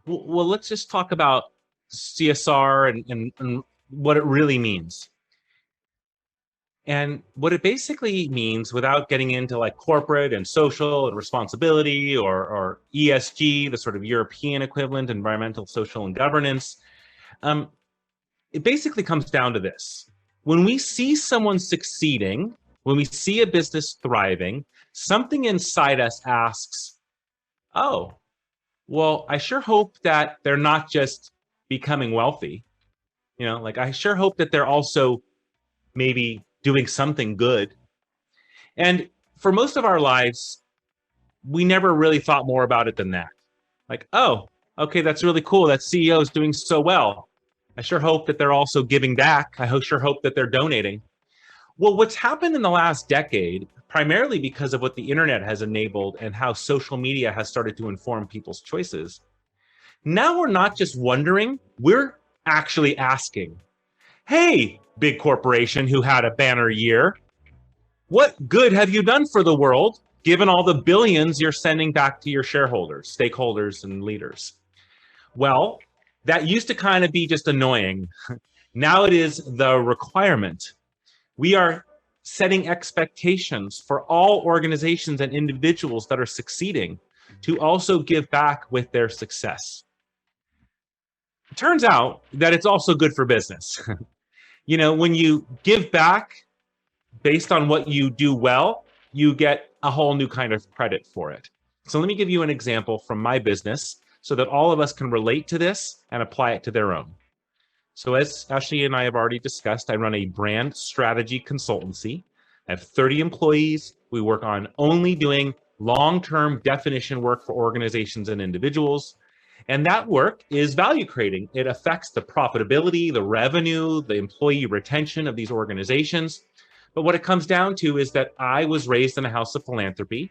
Well, let's just talk about CSR and what it really means. And what it basically means, without getting into like corporate and social and responsibility or ESG, the sort of European equivalent, environmental, social, and governance, um, it basically comes down to this. When we see someone succeeding, when we see a business thriving, something inside us asks, oh, well, I sure hope that they're not just becoming wealthy. Like I sure hope that they're also maybe doing something good. And for most of our lives, we never really thought more about it than that. Like, oh, okay, that's really cool. That CEO is doing so well. I sure hope that they're also giving back. Sure hope that they're donating. Well, what's happened in the last decade, primarily because of what the internet has enabled and how social media has started to inform people's choices, now we're not just wondering, we're actually asking, hey, big corporation who had a banner year, what good have you done for the world, given all the billions you're sending back to your shareholders, stakeholders, and leaders? Well, that used to kind of be just annoying. Now it is the requirement. We are setting expectations for all organizations and individuals that are succeeding to also give back with their success. It turns out that it's also good for business. When you give back based on what you do well, you get a whole new kind of credit for it. So let me give you an example from my business so that all of us can relate to this and apply it to their own. So as Ashley and I have already discussed, I run a brand strategy consultancy. I have 30 employees. We work on only doing long-term definition work for organizations and individuals. And that work is value creating. It affects the profitability, the revenue, the employee retention of these organizations. But what it comes down to is that I was raised in a house of philanthropy,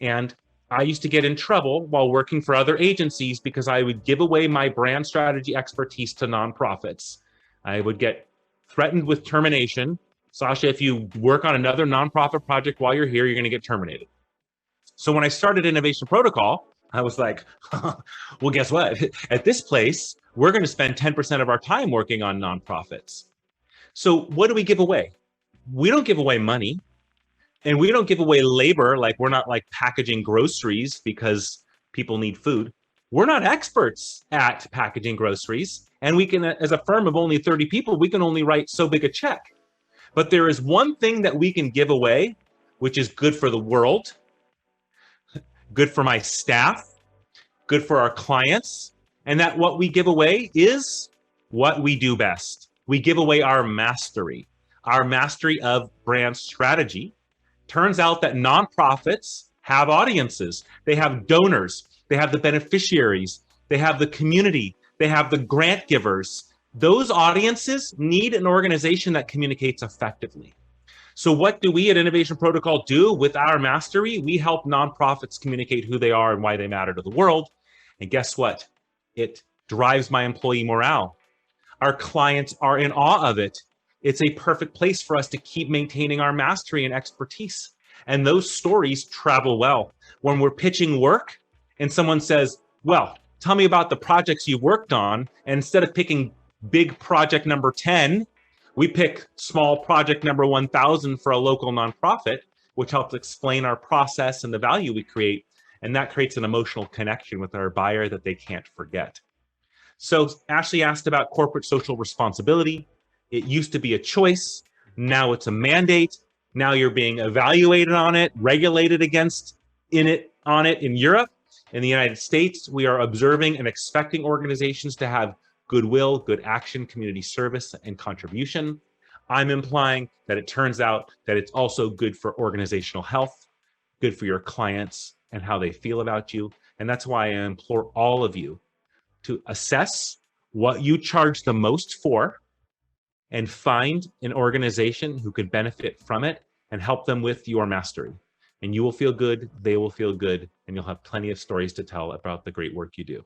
and I used to get in trouble while working for other agencies because I would give away my brand strategy expertise to nonprofits. I would get threatened with termination. Sasha, if you work on another nonprofit project while you're here, you're going to get terminated. So when I started Innovation Protocol, I was like, well, guess what? At this place, we're going to spend 10% of our time working on nonprofits. So what do we give away? We don't give away money. And we don't give away labor, like we're not like packaging groceries because people need food. We're not experts at packaging groceries. And we can, as a firm of only 30 people, we can only write so big a check. But there is one thing that we can give away, which is good for the world, good for my staff, good for our clients. And that what we give away is what we do best. We give away our mastery of brand strategy. Turns out that nonprofits have audiences. They have donors. They have the beneficiaries. They have the community. They have the grant givers. Those audiences need an organization that communicates effectively. So what do we at Innovation Protocol do with our mastery? We help nonprofits communicate who they are and why they matter to the world. And guess what? It drives my employee morale. Our clients are in awe of it. It's a perfect place for us to keep maintaining our mastery and expertise. And those stories travel well. When we're pitching work and someone says, well, tell me about the projects you've worked on. And instead of picking big project number 10, we pick small project number 1,000 for a local nonprofit, which helps explain our process and the value we create. And that creates an emotional connection with our buyer that they can't forget. So Ashley asked about corporate social responsibility. It used to be a choice. Now it's a mandate. Now you're being evaluated on it, regulated on it in Europe. In the United States, we are observing and expecting organizations to have goodwill, good action, community service, and contribution. I'm implying that it turns out that it's also good for organizational health, good for your clients and how they feel about you. And that's why I implore all of you to assess what you charge the most for and find an organization who could benefit from it and help them with your mastery. And you will feel good, they will feel good, and you'll have plenty of stories to tell about the great work you do.